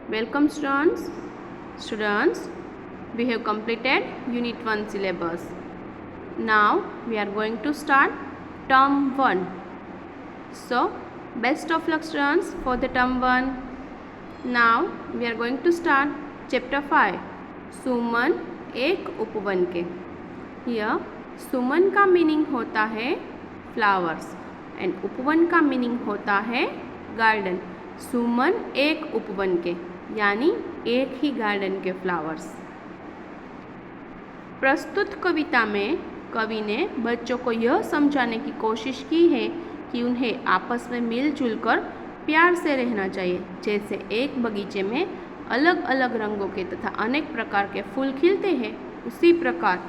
Welcome students. Students, we have completed Unit 1 syllabus. Now we are going to start Term 1. So, best of luck students for the Term 1. Now we are going to start Chapter 5. सुमन एक उपवन के. Here सुमन का meaning होता है flowers and उपवन का meaning होता है गार्डन. सुमन एक उपवन के यानी एक ही गार्डन के फ्लावर्स. प्रस्तुत कविता में कवि ने बच्चों को यह समझाने की कोशिश की है कि उन्हें आपस में मिलजुल कर प्यार से रहना चाहिए. जैसे एक बगीचे में अलग अलग रंगों के तथा अनेक प्रकार के फूल खिलते हैं, उसी प्रकार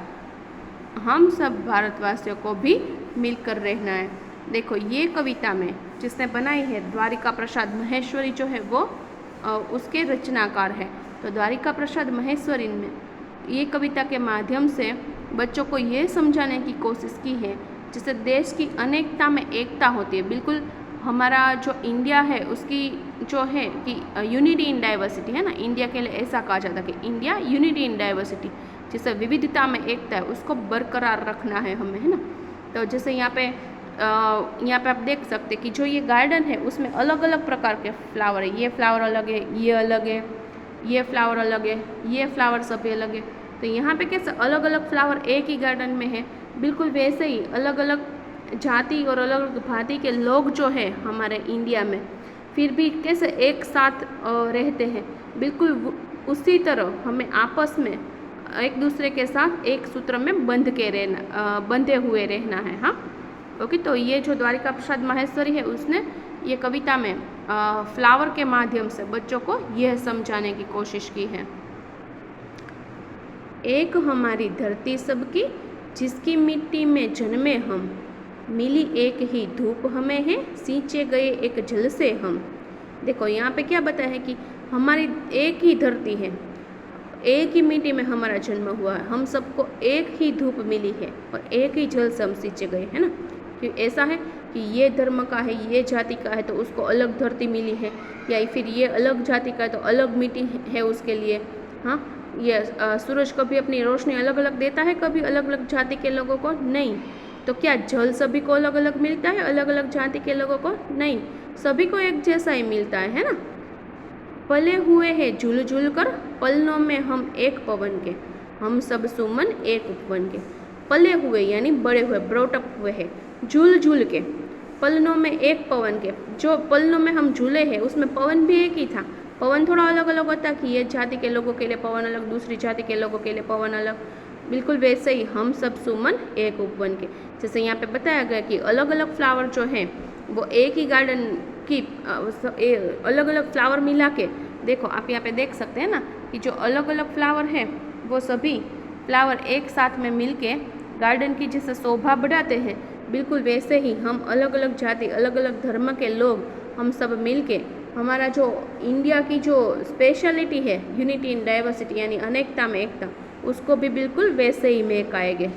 हम सब भारतवासियों को भी मिलकर रहना है. देखो ये कविता में जिसने बनाई है द्वारिका प्रसाद महेश्वरी जो है वो उसके रचनाकार है. तो द्वारिका प्रसाद महेश्वरी ने ये कविता के माध्यम से बच्चों को ये समझाने की कोशिश की है जिससे देश की अनेकता में एकता होती है. बिल्कुल हमारा जो इंडिया है उसकी जो है कि यूनिटी इन डाइवर्सिटी है ना, इंडिया के लिए ऐसा कहा जाता है कि इंडिया यूनिटी इन डाइवर्सिटी, जिससे विविधता में एकता है उसको बरकरार रखना है हमें, है ना. तो जैसे यहाँ पे आप देख सकते हैं कि जो ये गार्डन है उसमें अलग अलग प्रकार के फ्लावर है. ये फ्लावर अलग है, ये अलग है, ये फ्लावर अलग है, ये फ्लावर सभी अलग है. तो यहाँ पे कैसे अलग अलग फ्लावर एक ही गार्डन में है, बिल्कुल वैसे ही अलग अलग जाति और अलग अलग भांति के लोग जो है हमारे इंडिया में फिर भी कैसे एक साथ रहते हैं. बिल्कुल उसी तरह हमें आपस में एक दूसरे के साथ एक सूत्र में बंधे हुए रहना है. हाँ ओके. तो ये जो द्वारिका प्रसाद महेश्वरी है उसने ये कविता में फ्लावर के माध्यम से बच्चों को यह समझाने की कोशिश की है. एक हमारी धरती सबकी जिसकी मिट्टी में जन्मे हम, मिली एक ही धूप हमें है, सींचे गए एक जल से हम. देखो यहाँ पे क्या बताया है कि हमारी एक ही धरती है, एक ही मिट्टी में हमारा जन्म हुआ है, हम सबको एक ही धूप मिली है और एक ही जल से हम सींचे गए, है ना. कि ऐसा है कि ये धर्म का है, ये जाति का है तो उसको अलग धरती मिली है, या फिर ये अलग जाति का है तो अलग मिट्टी है उसके लिए. हाँ ये सूरज कभी अपनी रोशनी अलग अलग देता है, कभी अलग अलग जाति के लोगों को नहीं. तो क्या जल सभी को अलग अलग मिलता है, अलग अलग जाति के लोगों को नहीं, सभी को एक जैसा ही मिलता है ना. पले हुए हैं झूल झूल कर पलनों में हम एक पवन के, हम सब सुमन एक उपवन के. पले हुए यानी बड़े हुए, ब्रोटअप हुए हैं, झूल झूल के पलनों में एक पवन के. जो पलनों में हम झूले हैं उसमें पवन भी एक ही था. पवन थोड़ा अलग अलग होता कि ये जाति के लोगों के लिए पवन अलग, दूसरी जाति के लोगों के लिए पवन अलग. बिल्कुल वैसे ही हम सब सुमन एक उपवन के. जैसे यहाँ पे बताया गया कि अलग अलग फ्लावर जो हैं वो एक ही गार्डन की अलग अलग फ्लावर मिला के, देखो आप यहाँ पे देख सकते हैं ना कि जो अलग अलग फ्लावर है वो सभी फ्लावर एक साथ में मिल के गार्डन की जैसे शोभा बढ़ाते हैं, बिल्कुल वैसे ही हम अलग अलग जाति अलग अलग धर्म के लोग हम सब मिल के हमारा जो इंडिया की जो स्पेशलिटी है यूनिटी इन डाइवर्सिटी यानी अनेकता में एकता, उसको भी बिल्कुल वैसे ही महकाएंगे.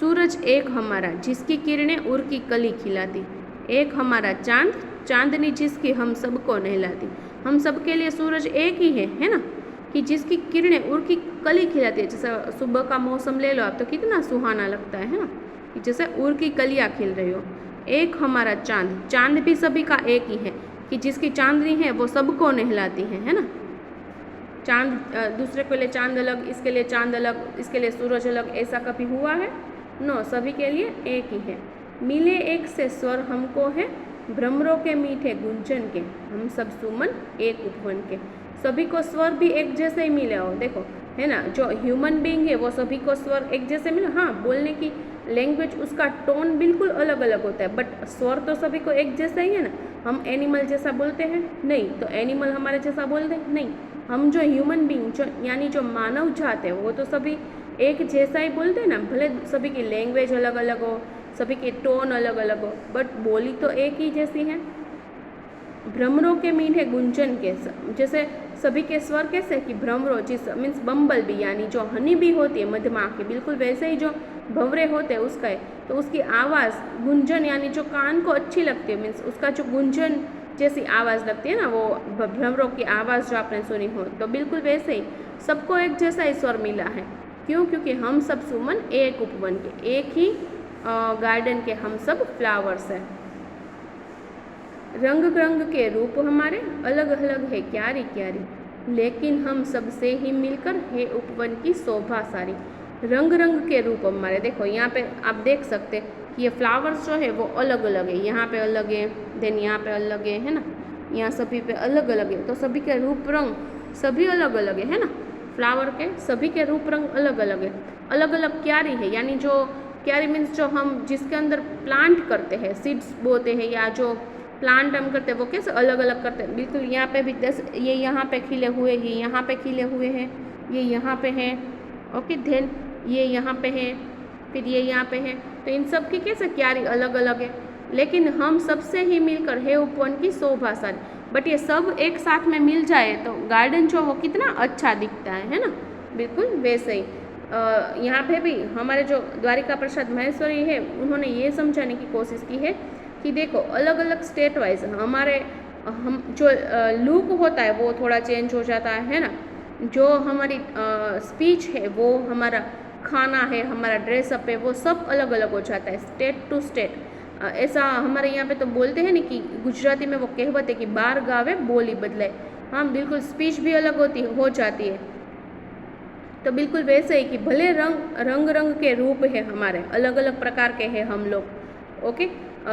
सूरज एक हमारा जिसकी किरणें उर की कली खिलाती, एक हमारा चांद चांदनी जिसकी हम सबको नहलाती. हम सब के लिए सूरज एक ही है ना, कि जिसकी किरणें उर की कली खिलाती है. जैसे सुबह का मौसम ले लो आप तो कितना सुहाना लगता है ना, कि जैसे उर की कलियाँ खिल रही हो. एक हमारा चांद, चांद भी सभी का एक ही है कि जिसकी चांदनी है वो सबको नहलाती है ना. चांद दूसरे के लिए चांद अलग, इसके लिए चांद अलग, इसके लिए सूरज अलग, ऐसा कभी हुआ है? नो, सभी के लिए एक ही है. मिले एक से स्वर हमको है, भ्रमरों के मीठे गुंजन के, हम सब सुमन एक उपवन के. सभी को स्वर भी एक जैसे ही मिले हो, देखो है ना. जो ह्यूमन बीइंग है वो सभी को स्वर एक जैसे मिले. हाँ बोलने की लैंग्वेज उसका टोन बिल्कुल अलग अलग होता है, बट स्वर तो सभी को एक जैसा ही है ना. हम एनिमल जैसा बोलते हैं नहीं, तो एनिमल हमारे जैसा बोलते हैं नहीं. हम जो ह्यूमन बीइंग जो यानी जो मानव जात है वो तो सभी एक जैसा ही बोलते हैं ना. भले सभी की लैंग्वेज अलग अलग हो, सभी के टोन अलग अलग हो, बट बोली तो एक ही जैसी है. भ्रमरों के मीठे गुंजन के, जैसे सभी के स्वर कैसे कि भ्रमरों जिस मीन्स बम्बल बी यानी जो हनी बी होती है मधुमाखी, बिल्कुल वैसे ही जो भंवरे होते हैं उसका है, तो उसकी आवाज़ गुंजन यानी जो कान को अच्छी लगती है, मीन्स उसका जो गुंजन जैसी आवाज़ लगती है ना, वो भ्रमरों की आवाज़ जो आपने सुनी हो, तो बिल्कुल वैसे ही सबको एक जैसा ही स्वर मिला है। क्यों? क्योंकि हम सब सुमन एक उपवन के, एक ही गार्डन के हम सब फ्लावर्स हैं। रंग रंग के रूप हमारे अलग अलग है क्यारी क्यारी, लेकिन हम सबसे ही मिलकर है उपवन की शोभा सारी। रंग रंग के रूप हमारे, देखो यहाँ पे आप देख सकते हैं कि ये फ्लावर्स जो है वो अलग अलग है, यहाँ पे अलग है, देन यहाँ पे अलग है ना, यहाँ सभी पे अलग अलग है, तो सभी के रूप रंग सभी अलग अलग है ना, फ्लावर के सभी के रूप रंग अलग अलग है। अलग अलग क्यारी है, यानी जो क्यारी मीन्स जो हम जिसके अंदर प्लांट करते हैं, सीड्स बोते हैं, या जो प्लांट हम करते हैं वो कैसे अलग अलग करते हैं। बिल्कुल यहाँ पे भी 10 ये यहाँ पे खिले हुए, ये यहाँ पे खिले हुए हैं, ये यहाँ पे हैं, ओके, देन ये यहाँ पे है, फिर ये यहाँ पे है, तो इन सब की कैसे क्यारी अलग अलग है, लेकिन हम सबसे ही मिलकर है उपवन की शोभा सारी। बट ये सब एक साथ में मिल जाए तो गार्डन जो वो कितना अच्छा दिखता है ना। बिल्कुल वैसे ही यहाँ पे भी हमारे जो द्वारिका प्रसाद महेश्वरी है, उन्होंने ये समझाने की कोशिश की है कि देखो अलग अलग स्टेट वाइज हमारे हम जो लुक होता है वो थोड़ा चेंज हो जाता है ना, जो हमारी स्पीच है, वो हमारा खाना है, हमारा ड्रेसअप है, वो सब अलग अलग हो जाता है स्टेट टू स्टेट। ऐसा हमारे यहाँ पे तो बोलते हैं ना कि गुजराती में वो कहावत है कि बार गावे बोली बदले। हाँ बिल्कुल, स्पीच भी अलग हो जाती है। तो बिल्कुल वैसे ही कि भले रंग रंग के रूप है हमारे, अलग अलग प्रकार के हैं हम लोग, okay,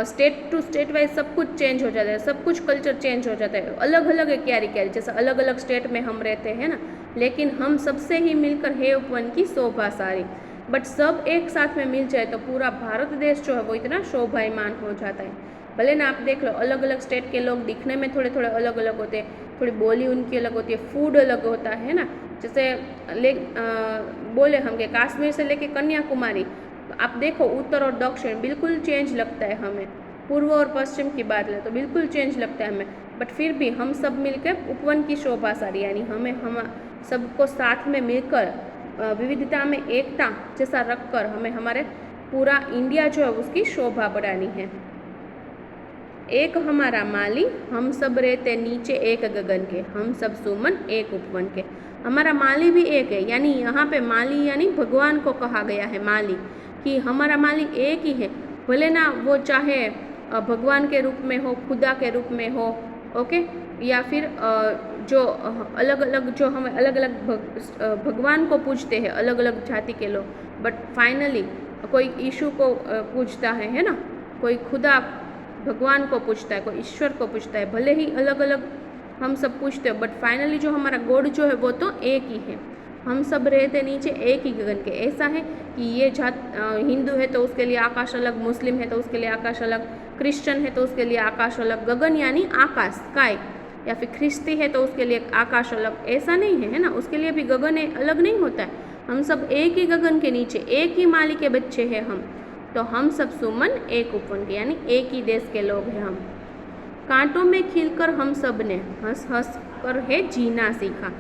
state to state wise सब कुछ चेंज हो जाता है, सब कुछ कल्चर चेंज हो जाता है, अलग अलग है क्यारी क्यारी, जैसे अलग अलग स्टेट में हम रहते हैं ना, लेकिन हम सबसे ही मिलकर है उपवन की शोभा सारी। बट सब एक साथ में मिल जाए तो पूरा भारत देश जो है वो इतना शोभायमान हो जाता है। भले ना आप देख लो अलग अलग स्टेट के लोग दिखने में थोड़े थोड़े अलग अलग होते हैं, थोड़ी बोली उनकी अलग होती है, फूड अलग होता है ना, जैसे बोले हम के कश्मीर से लेके कन्याकुमारी, आप देखो उत्तर और दक्षिण बिल्कुल चेंज लगता है हमें, पूर्व और पश्चिम की बात लें तो बिल्कुल चेंज लगता है हमें, बट फिर भी हम सब मिलकर उपवन की शोभा सारी, यानी हमें हम सबको साथ में मिलकर विविधता में एकता जैसा रखकर हमें हमारे पूरा इंडिया जो है उसकी शोभा बढ़ानी है। एक हमारा माली, हम सब रहते नीचे एक गगन के, हम सब सुमन एक उपवन के। हमारा माली भी एक है, यानी यहाँ पे माली यानी भगवान को कहा गया है माली, कि हमारा माली एक ही है, भले ना वो चाहे भगवान के रूप में हो, खुदा के रूप में हो, ओके, या फिर जो अलग अलग जो हम अलग अलग भगवान को पूजते हैं अलग अलग जाति के लोग, बट फाइनली कोई ईशु को पूजता है ना, कोई खुदा भगवान को पूजता है, कोई ईश्वर को पूजता है, भले ही अलग अलग हम सब पूजते हो, बट फाइनली जो हमारा गॉड जो है वो तो एक ही है। हम सब रहते नीचे एक ही गगन के। ऐसा है कि ये जात हिंदू है तो उसके लिए आकाश अलग, मुस्लिम है तो उसके लिए आकाश अलग, क्रिश्चियन है तो उसके लिए आकाश अलग, गगन यानी आकाश स्काई, या फिर ख्रिस्ती है तो उसके लिए आकाश अलग, ऐसा नहीं है ना, उसके लिए भी गगन अलग नहीं होता है। हम सब एक ही गगन के नीचे एक ही माली के बच्चे हैं हम, तो हम सब सुमन एक उपवन के, यानी एक ही देश के लोग हैं हम। कांटों में खिलकर हम सब ने हंस हंस कर है जीना सीखा,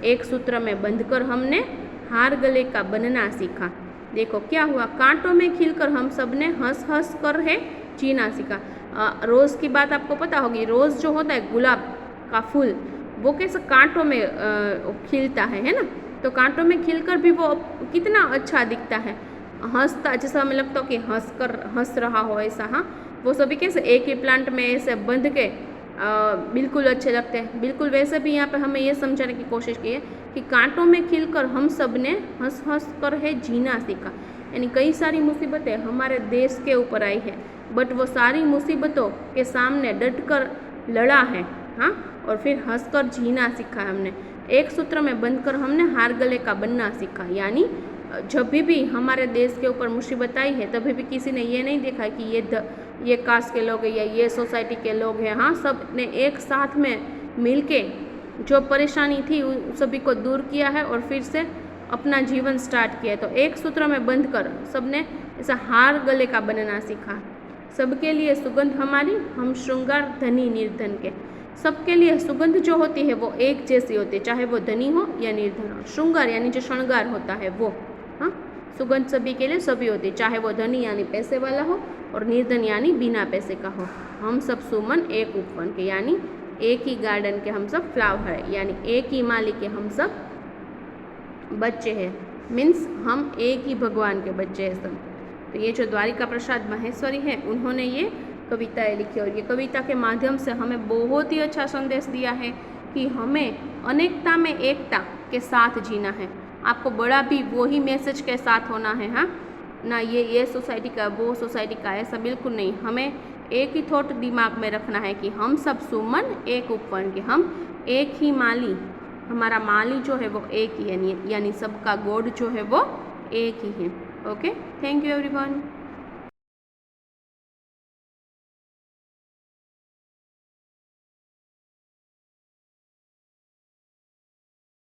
एक सूत्र में बंधकर हमने हार गले का बनना सीखा। देखो क्या हुआ, कांटों में खिलकर हम सब ने हंस हंस कर है जीना सीखा। रोज़ की बात आपको पता होगी, रोज़ जो होता है गुलाब का फूल, वो कैसे कांटों में खिलता है ना, तो कांटों में खिलकर भी वो कितना अच्छा दिखता है, हंसता, जैसा हमें लगता हो कि हंस रहा हो ऐसा। हाँ, वो सभी कैसे एक ही प्लांट में ऐसे बंध के बिल्कुल अच्छे लगते हैं। बिल्कुल वैसे भी यहाँ पे हमें ये समझाने की कोशिश की है कि कांटों में खिलकर हम सब ने हंस हंस कर है जीना सीखा, यानी कई सारी मुसीबतें हमारे देश के ऊपर आई है, बट वो सारी मुसीबतों के सामने डटकर लड़ा है, हाँ, और फिर हंसकर जीना सीखा हमने। एक सूत्र में बंधकर हमने हार गले का बनना सीखा, यानी जब भी हमारे देश के ऊपर मुसीबत आई है तभी भी किसी ने ये नहीं देखा कि ये कास्ट के लोग हैं या ये सोसाइटी के लोग हैं। हाँ, सब ने एक साथ में मिलके जो परेशानी थी उन सभी को दूर किया है और फिर से अपना जीवन स्टार्ट किया है। तो एक सूत्र में बंधकर सब ने ऐसा हार गले का बनना सीखा। सबके लिए सुगंध हमारी, हम श्रृंगार धनी निर्धन के। सबके लिए सुगंध जो होती है वो एक जैसी होती है, चाहे वो धनी हो या निर्धन हो। श्रृंगार यानी जो श्रृंगार होता है वो, हाँ, सुगंध सभी के लिए सभी होती है, चाहे वो धनी यानी पैसे वाला हो और निर्धन यानी बिना पैसे का हो। हम सब सुमन एक उपवन के, यानी एक ही गार्डन के हम सब फ्लावर है, यानी एक ही मालिक के हम सब बच्चे हैं। मीन्स हम एक ही भगवान के बच्चे हैं सब। तो ये जो द्वारिका प्रसाद माहेश्वरी है, उन्होंने ये कविताएं लिखी और ये कविता के माध्यम से हमें बहुत ही अच्छा संदेश दिया है कि हमें अनेकता में एकता के साथ जीना है। आपको बड़ा भी वही मैसेज के साथ होना है, हाँ ना ये सोसाइटी का वो सोसाइटी का, ऐसा बिल्कुल नहीं। हमें एक ही थॉट दिमाग में रखना है कि हम सब सुमन एक उपवन के, हम एक ही माली, हमारा माली जो है वो एक ही है, यानी सबका गॉड जो है वो एक ही है। Okay, thank you everyone.